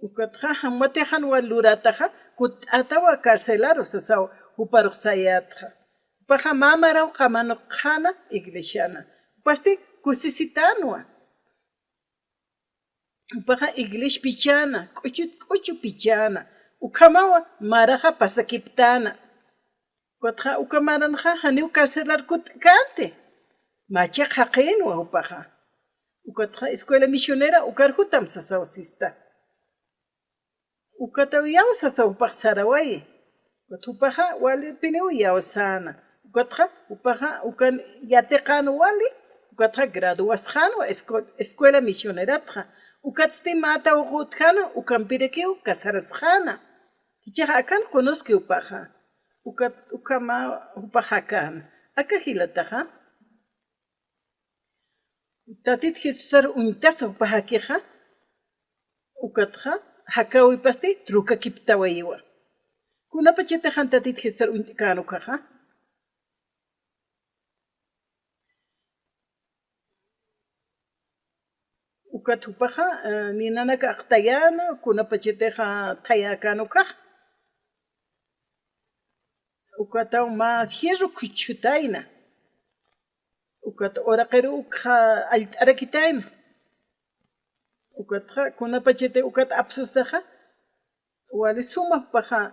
Ukatja hamatejan walurataja kut atawa carcelaro sasaw uparoxayatja. Upaja mamaraw kamanokjana iglesiana. Upaste kusisitanwa. Upaja iglesh pichana, kuchu pichana. Ukamawa maraja pasakiptana. Kutja ukamaranja hani carcelar kut kante. Macha haqenwa upaja. Ukatja escuela misionera ukarhutam sasawsista. Ukataw yaw sasawpaq saraway. Upaja wali pineu yaw sana. Ukatja upaja ukan yateqano wali. Ukatja graduasjano escuela misioneratja. Ukatsti mata uqutjana ukampirikeu kasarasjana. Kichaja akan konoski upaja. Ukama upaja kan. Akahilataja. Tatit Jesusar untasa upaja kija. Ukatja hakawi pasti truka kiptawayiwa. Kuna pachete hantatit Jesusar untikano kaja. Ukatupaja ninanaka aqtayana kuna pacheteja tayakano kaja. Ukataw ma hierro kuchutaina. Ukat oraqeru ukha altarakitaina. Ukatja kuna pachete ukat apsusaja. Wali suma paja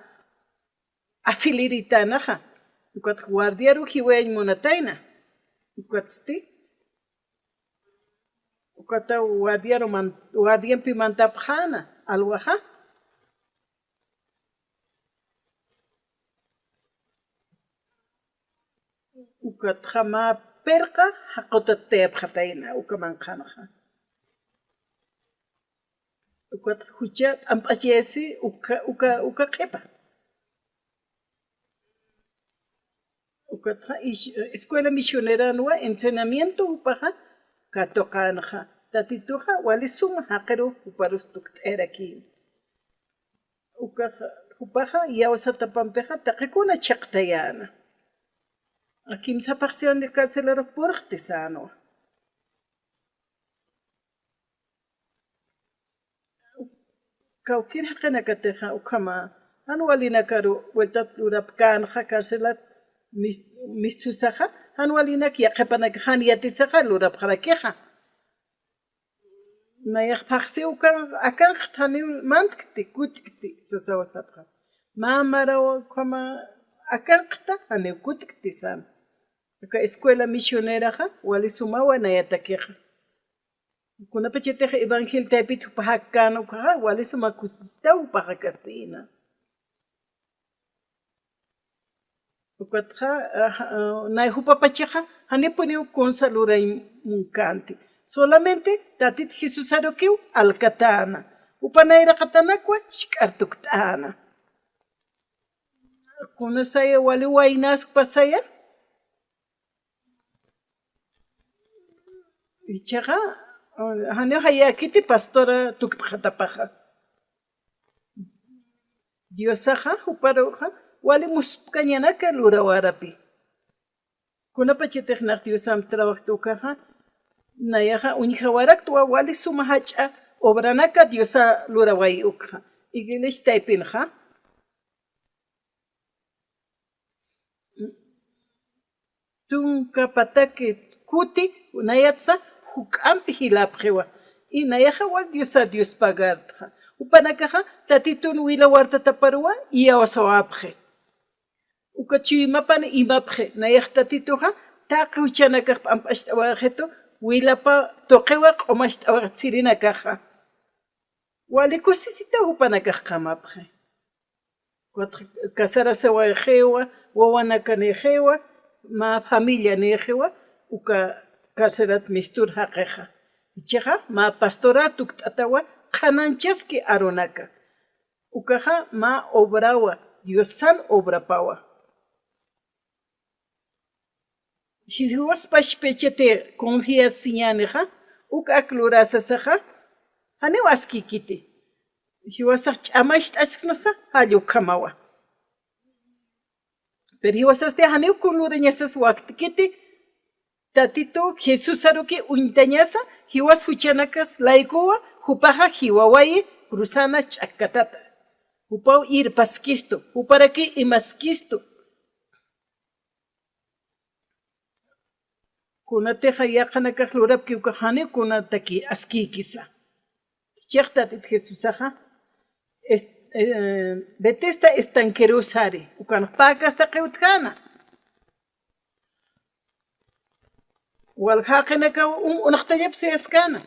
afiliritanaja. Ukat guardiaru hiweñ monataina. Ukatsti ukata wadian pimantapjana alwaja ukat jama perqa haqutatep khataina ukamanqanaja ukat huchat ampasiesi uka qepa ukat escuela misionera nueva entrenamiento upaja katoqanaja tatituja walisuma haqero uparustuk t'eraki ukaja upaja yawsatapampeja taqikuna chaqtayana kimsa paqsiwan de carcelero purqtisano kawkir haqinakateja ukama hanwalinakaru vueltat urapkanaja carcelat mistusaja hanwalinak yaqepanaka haniyatisaja lurapqarakeja nayaq paqsi ukan akan qtani mantkti kutkti sasawasapqa mamarawa kama akan qta hani kutkti san ka escuela misionera ja wali sumawa nayatakeja kunapa cheteja evangel tapit pahakkano ka wali suma kusistau pahakasina ukatja naihupapacheja hani poniu consaluray munkanti solamente tatit Jesus arokiu alkatana upanaira katanakwa shkartuktana kuna saya wali wainas pasaya ichaga hani hayakiti pastora tuktatapaja diosaja uparoja wali muspkañanaka lurawarapi kuna pachetejnak diosam trabajtukaja nayaja unijawaraktua wali sumahacha obranaka diosa luraway ukja igilish taipinja tunka patake kuti unayatsa hukampi hilapjewa y nayaja wal diosa dios pagartja upanakaja tatitun wila warta taparua y awasawapje ukachimapan imapje nayaj tatituja taquchanakaj pampashtawajeto wilapa toqewa q'umashtawa tsirinakaja wali kusisita upanakaj qamapje casarasewajewa wawanakanejewa ma familia nejewa uka carcerat mistur haqeja ichaja ma pastoratuk t'atawa qananchaski aronaka ukaja ma obrawa diosan obrapawa hiwas pachpechete confias siñaneja uka aklurasasaja hani waskikiti hiwasaq ch'amashtasnasa hallu kamawa pero hiwasaste hani ukulurañasas waktikiti tatito Jesus aruki uñtañasa hiwas huchanakas laikuwa hupaja hiwawayi cruzana ch'akatata hupaw irpaskisto huparaki imaskisto kunateja yaqanakaj lurapki uka hani kunataki askikisa chaqtatit Jesusaja Bethesda estanquerusari ukanaj pakasta qewtkana walhaqinaka unaqtallapsi askana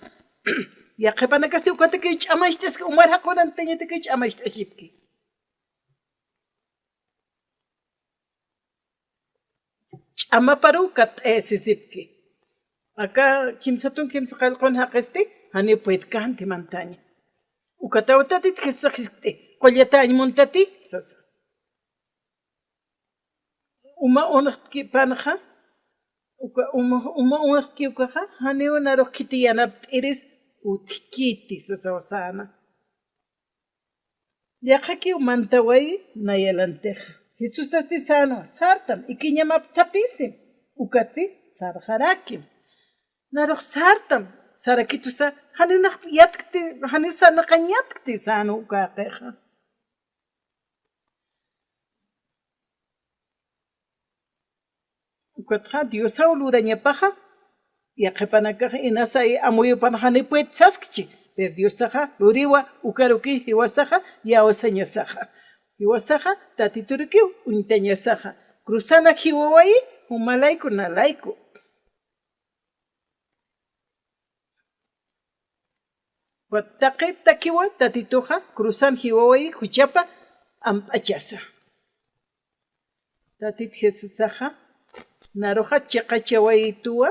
yaqepanakasti ukataki ch'amashtaska umar haqurantanyataki ch'amashtashipki ch'amaparu kat'esisipki acá kimsatun kimsa qallqun haqesti hani puedkanti mantaña ukatawtatit Jesus ajiskti qollatañ muntati sasa uma unaqtki panaja uma unaqtki ukaja hani unaruq kitiyanap t'iris utkiti sasa wasana yaqaki mantaway nayalanteja Jesus asti sano sartam ikiñamap tapisim ukati sarjarakim naruq sartam sarakitusa hani naq yatkti hani sanaqañatkti sano ukaqeja ukatja diosa ulurañapaja yaqepanakaja inasay amuyupan hani puetsaskchi pero diosaja luriwa ukaruki hiwasaja yawasañasaja hiwasaja tatiturukiw uñtañasaja cruzana hiwawayi humalayku nalayku Wataqi takiwa tatituja cruzan hiwawai huchapa ampachasa. Tatit Jesusaja naroja chiqachawaitua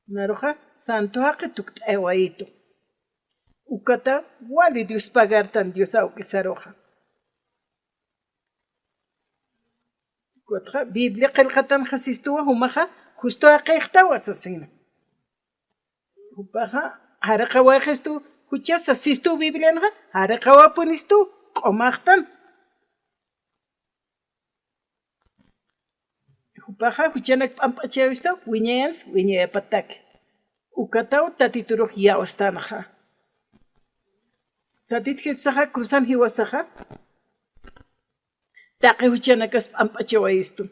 naroja santoja qitukt'aywaitu. Ukata wali Dios pagartan Dios auquisaroja. Kuatja Biblia qilqatan jasistua humaja justo aqeqtawa asasina. Upaja haraqawa gestu huchas asistu Biblia nja haraqawa punistu qomaqtan. Upaja huchanak pampachawista wiñas wiñaya patak. Ukataw tatituruj yaostanaja. Tatit Jesusaja cruzan hiwasaja. Taqi huchanakas pampachawaistu.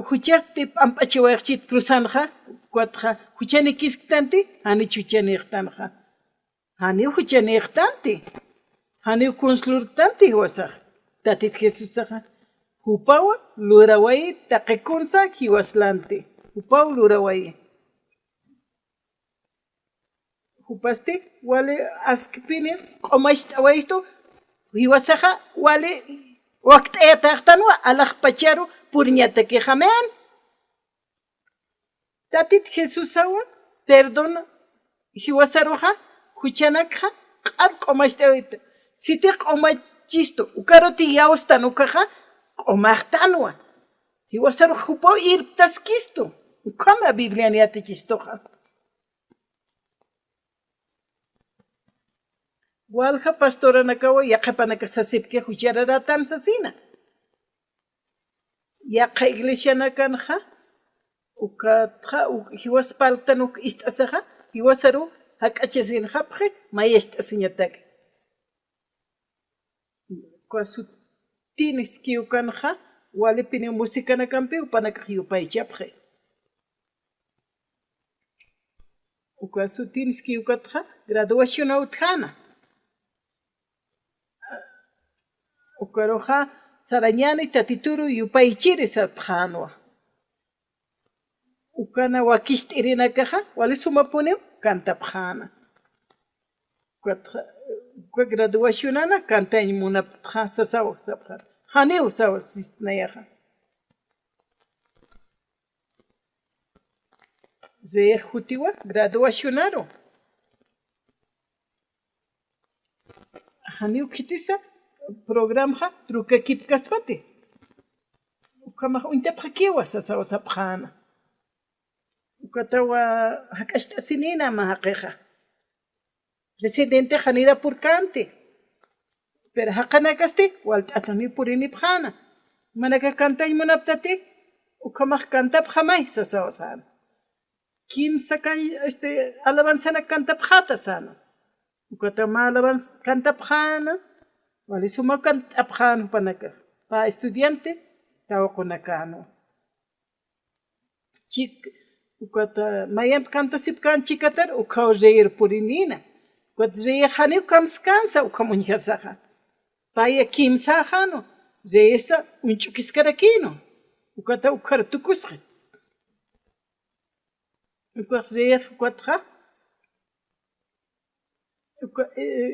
Huchaqti pampachawaiqchit cruzanja kuatja huchanikisqtanti hani chuchaniqtanja. Hani huchaniqtanti. Hani conslurqtanti hiwasaj. Tatit Jesusaja hupawa lurawai taqikunsa hiwaslanti. Hupaw lurawai. Hupaste wale askipini qomashtawayistu hiwasaja wale waqt'ayataqtanwa alaqpacharu purñataki jamen. Tatit Jesusawa perdona hiwasaroja huchanakja q'ar q'omashtawita siti q'omachisto ukaroti yawstanukaja q'omaqtanwa hiwasaroja hupaw irptaskisto ukama Bibliani yatichistoja. Walja pastora nakawa yaqapanaka sasipke huchararatan sasina. Yaqa iglesia nakanja ukatja hiwaspaltan uk istasaja hiwasaru hak'achasin hapje mayastasiñatak. Kuasutinis kiukanja walipini música nakampi upanaka hiupaychapje. Kuasutinis kiukatja graduación autjana. Ukaroja sarañani tatituru yupaychiri sapjanwa. Ukana wakishtirinakaja wali sumapunim kantapjana. Kwa graduacionana kantañ munapja sasawa sapjan. Haneu sawa sisnayaja. Zeyej hutiwa graduacionaro. Haneu kitisa programa truque kip kasfati. Ukama untapja kiwa sasawa sapjana. Ukatawa hakashta sinina mahakeja. Residente janira purkante. Pero hakanakaste waltatami purini pjana. Manaka kantay munaptati ukama kantap jamay sasawa sana. Kim sakan alabanzana kantap jata sana. Ukatama alabanz kantap jana. Wali sumakan apjan panaka pa estudiante tawa konakano. Chik ukata mayam kanta sipkan chikatar ukaw reir purinina. Kwat reir hani ukam skansa ukamunyasaja. Paya kimsa jano reisa unchukiskarakino. Ukata ukartukusre. Ukwat reir kwatra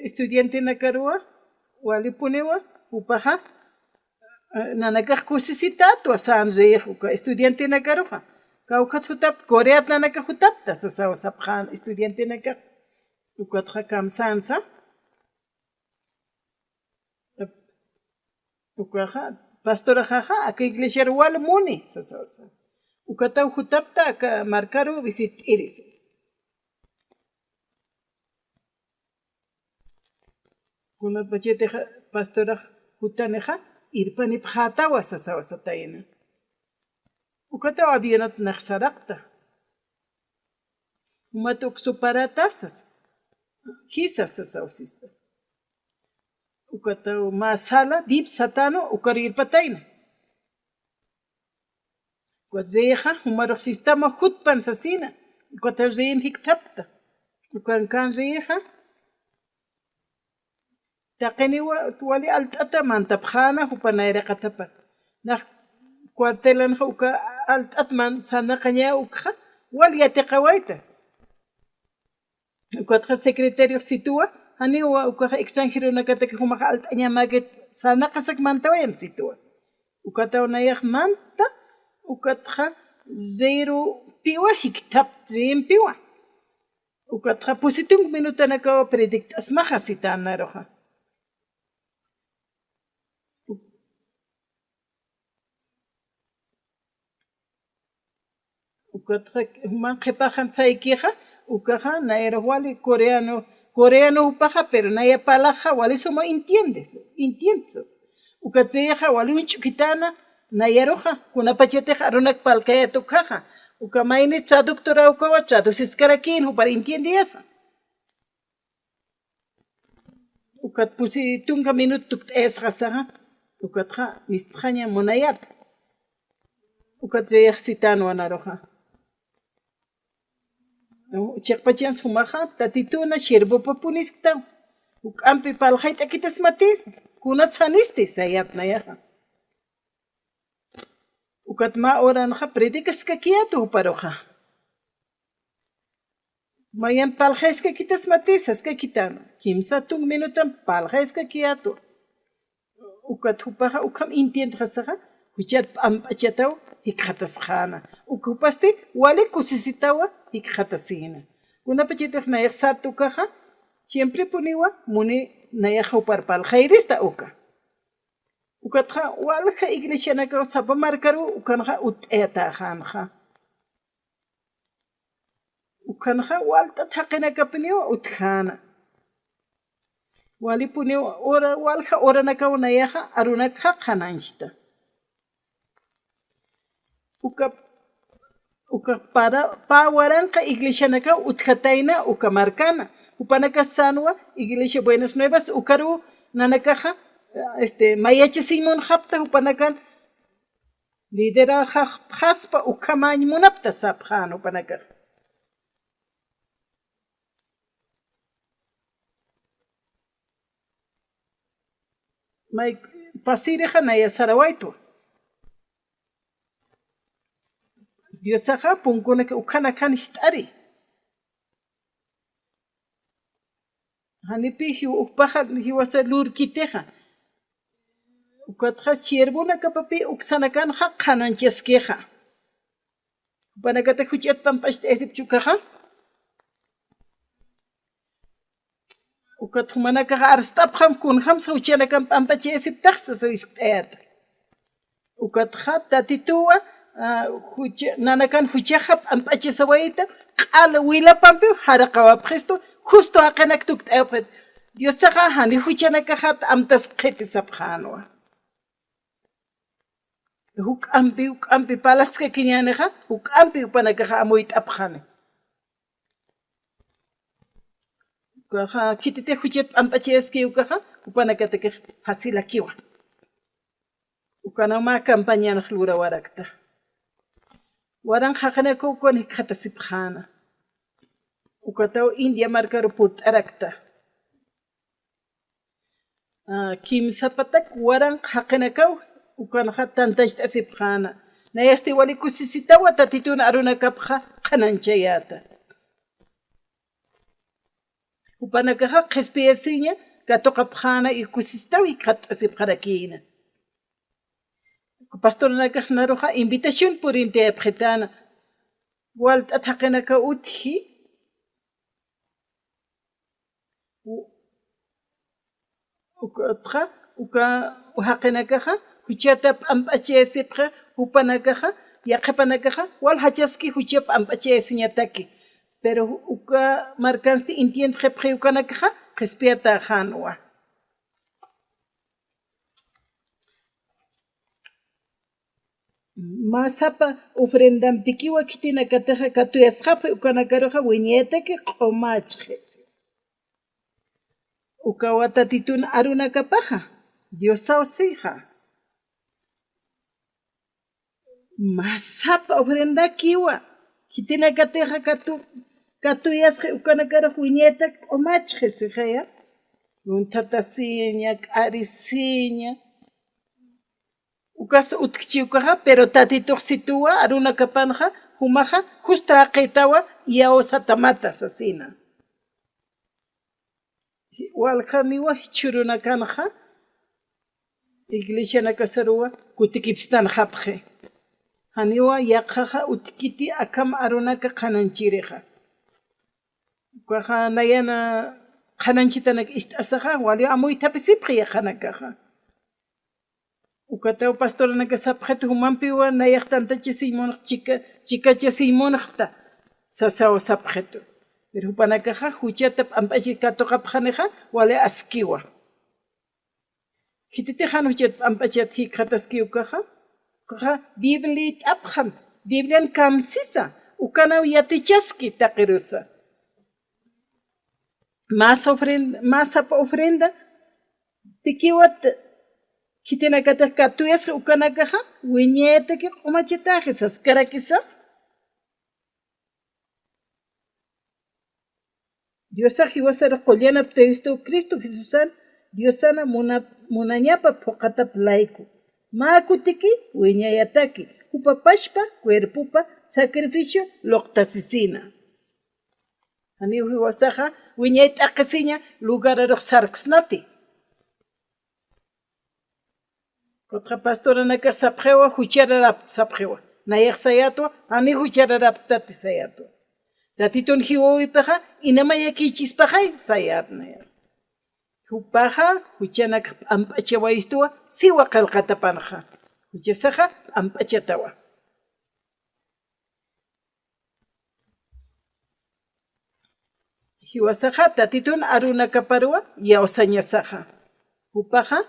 estudiante nakarua wali punewa upaja nanakaj kusisitatua san reij uka estudiante nakaroja kaukatutap koreat nanakajutapta sasawa sapjan estudiante nakaj ukatja kamsansa ukaja pastora jaja aka iglesia wal muni sasawa ukata jutapta aka marcaru visit iris. Kuna bachete pastora hutaneja irpani pjatawa sasawa satayna. Ukata abienat naxarakta. Umatuk suparatasas. Hisas sasausista. Ukata masala bib satano ukarir patayna. Kuatzeja umarok sistema hutpan sasina. Ukata reim hiktapta. Ukan reja taqini wali altata mantapjana hupanayra qatapa. Nach cuartelan uka altatman sana qaña ukja waliyate qawaita ukatqa secretario situa hani ukaqa extranjero nakataki humaqa altañamaget sanaqasak mantawayam situa ukataw nayaq manta ukatqa 0 piwa hiktap 3 piwa ukatqa pusitung minuta nakawa predict asmaqa sitanaroqa ukatqa human qhipajan saykiqa ukaqa nayra wali coreano upaqa pero naya palaqa wali suma entiendes ukatziqa wali unch'ukitana nayaroqa kunapachatiqa arunak palkaya tukaqa ukamayni traductora ukawa traducisqarakin para entiendiasa ukat pusi tunka minuto t'esqasaqa ukatqa mistqaña munayata ukatziqa sitano anaroqa Chikpachian sumaja, tatituna shirbupa punisqta. Uk'ampi palqayta kitas matis, kunat sanistis sayap nayaja. Ukatma oranaja predikas kakiatu uparoja. Mayan palqaysqa kitas matisas kakitano. Kimsa tung minutan palqaysqa kiatu. Ukat hupaja ukam intiendrasaja, huchat ampachataw hikhatasqana. Ukupasti wali kusisitawa hikhatasina. Kunapachitaq nayaq satukaja siempre puniwa muni nayaq upar palqayrista uka. Ukatqa walqa iglesia nakaw sapa markaru ukanja ut'ayataqanja. Ukanja walta thaqinakapuniwa utjana. Wali puniwa walqa ora nakaw nayaqa arunakqa qananchta. Uka pawaranqa iglesia nakaw utjatayna uka markana. Upanaka sanwa iglesia Buenas Nuevas ukaru nanakaja mayachi Simon hapta upanakan lidera haspa ukamañ munapta sapjan upanaka. May pasireja naya sarawaitu. Diosaja punkunaka ukanakan istari. Hanipi ukpaja hiwasa lurkiteja. Ukatja siervuna kapapi uksanakanja qananchaskeja. Upanakata huchat pampashta esipchukaja. Ukatjumanakaja arstapjam kunjam sauchanakan pampachi esiptaxsa soiskayata. Ukatja tatituwa nanakan huchajap ampachisawayta q'ala wilapampi haraqawapqistu justo aqanak tukt'aypqit Diosaqa hani huchanakajata amtas qhitisapqanwa huk'ampi palasqa kiñanaqa huk'ampi upanakaja amuyt'apqani ukaja kitite huchat ampachiyaskiwkaja upanakataki hasilakiwan ukanama campañanaq lurawarakta waran haqanakuwkuni qhatasipqana ukataw India markaru purt'arakta kimsapatak waran haqanakaw ukanaqa tantashta asipqana nayasti wali kusisitawa tatituna arunakapqa qananchayata upanakaqa qhispiyasiña katuqapqana y kusisitaw y qhat'asipqarakina Pastor nakaj naroja invitación por interpretana. Walt athakenaka uthi. Uka uhakenakaja huchatap ampachesipqa upanakaja yaqapanakaja wal hachaski huchap ampachesiñataki. Pero uka markansti intient qhepqi ukanakaja qhispiata hanwa. Masapa ofrendampikiwa kitina kataja katuyasqapi ukanakaroja wiñaytaki q'umachqis. Ukawata tituna arunakapaja Dios sawsija. Masapa ofrendakiwa kitina kataja katuyasqa ukanakaroja wiñaytaki q'umachqis haya. Untatasiña k'arisiña. Ukas utkchiwkaja pero tatituq situwa arunakapanja humaja justo aqitawa yaosatamata sasina. Walqaniwa churuna kanqa iglesia nakasaruwa kutikipstan hapje. Haniwa yaqaqa utkiti akam arunaka qananchiriqa. Kwaqa nayana qananchitanak istasaqa wali amuytapis sipqi yaqanakaqa. Ukataw pastoranaka sapqatu humanpiwa nayaqtantacha siymunaq chikacha siymunaqta sasawa sapqatu. Pero hupanakaqa huchata p'amp'achi katuqapqaniqa wali askiwa. Kititiqan huchata p'amp'achata hiqataskiwkaqa kaqa Biblia t'apqan, Biblian kamsisa ukanaw yatichaski taqirusa. Más ofrenda pikiwat kitinakata katuyasqa ukanakaqa wiñaytaki q'umachitaqa saskarakisa. Diosaq hiwasara qullanap Cristo Jesusan Diosana munañapa phuqatap layku. Makutiki wiñayataki upapashpa cuerpupa sacrificio loqtasisina. Ani hiwasaqa wiñayta aqisiña lugar sarqsnati. Kotqa pastoranaka sapqewa huchararap sapqewa. Nayaq sayatwa ani huchararaptati sayatwa. Tatitun hiwawipaqa inamayakichispaqa sayatnayaq. Hupaqa huchanak p'amp'achawaystuwa siwa qallqatapanqa. Huchasaqa p'amp'achatawa. Hiwasaqa tatitun arunakaparwa yawsañasaqa. Hupaqa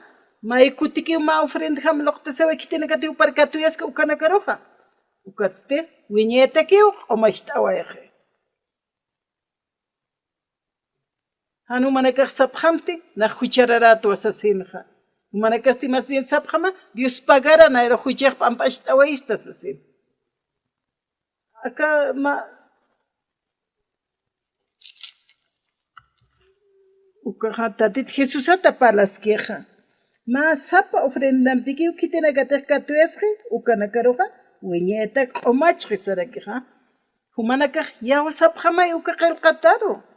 maykutiki ma ofrenda hamloqtasawa kitinakati uparkatuyasqa ukanakaruqa. Ukatzte wiñaytakiw q'umashtawayaqa. Hanu manakaq sapqamti na huchararatu asasinqa. Manakasti más bien sapqama Dios pagara na huchaq p'amp'ashtawaysta asasin. Acá ukaqa tatit Jesusata palaskiqa. Ma sapa ofrendampiki kitinakataq katuyasqa ukanakaruqa wiñayta q'umachqi sarakiqa. Humanakaq yawa sapqamay ukaqillqataru.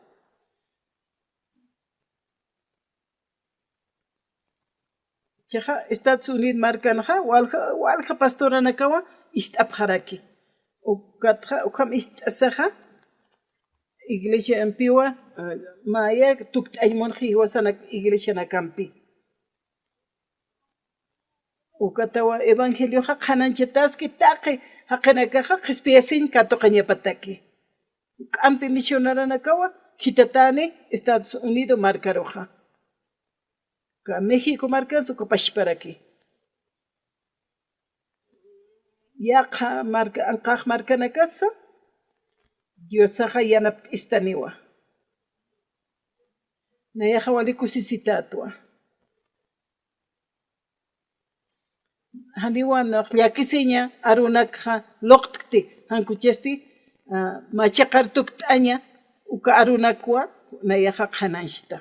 Chaqa Estados Unidos markanaqa walqa pastoranakawa ist'apqaraki. Ukam ist'asaqa iglesia antigua maya tukt'aymunqa hiwasanak iglesia nakampi. Ukatawa evangelioqa qananchataski taqi haqinakaqa qispiyasin katuqañapataki. K'ampi misionaranakawa kitatani Estados Unidos markaruqa. Ka México markas ukapashparaki. Yaqa marka anqaq markanakasa Diosaqa yanapt'istaniwa. Nayaqa wali kusisitatwa. Haniwa llakisiña arunakqa loqtqti hankuchasti machaqar tukt'aña uka arunakwa nayaqa qhananshta.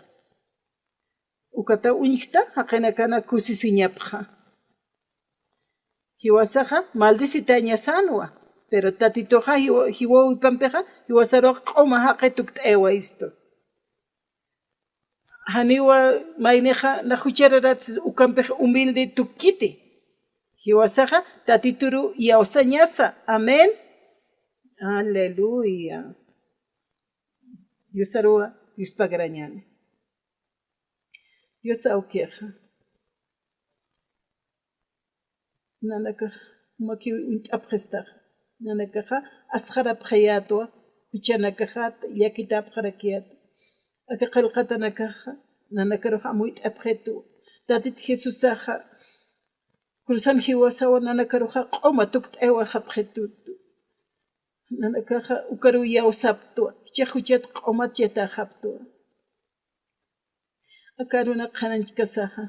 Ukata uñiqta haqinakana kusisiñapqa. Hiwasaqa maldisitaña sanwa, pero tatitoqa hiwawipanpiqa hiwasaruqa q'uma haqi tukt'aywaysto. Haniwa mayniqa na huchararatis ukanpiqa humilde tukkiti. Hiwasaqa tatituru yawsañasa. Amén. Aleluya. Diosarua Dios pagarañani. Dios auqueja. Nanaka maki unt'apqistaq. Nanakaqa asqarapqayatwa huchanakaqa llakitapqarakiyat. Aka qillqatanakaqa nanakaruqa amuyt'apqitu. Tatit Jesusaqa kursan hiwasawa nanakaruqa q'uma tukt'aywa hapqitutu. Nanakaqa ukaru yawsaptua. Ichaq huchat q'umachata haptua. Akaruna qhananchikasaqa.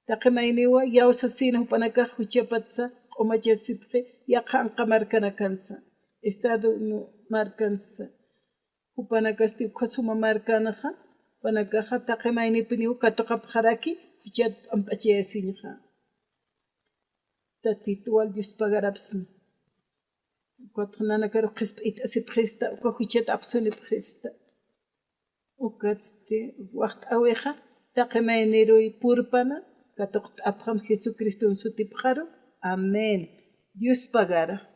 Taqimayniwa yawsasina hupanakaq huchapatsa q'umachasipqi yaqa anqa markanakansa. Estado markansa. Hupanakasti khasuma markanaqa. Hupanakaqa taqimaynipiniwa katuqapqaraki huchat p'amp'achayasinqa. Tatitual Dios pagarapsmi. Cuatro nana caro crisp it así presta, o cojuchet absolute presta. O catste, wacht aweja, taqema enero y purpana, catoct abram Jesucristo en su tipjaro. Amén. Dios pagara.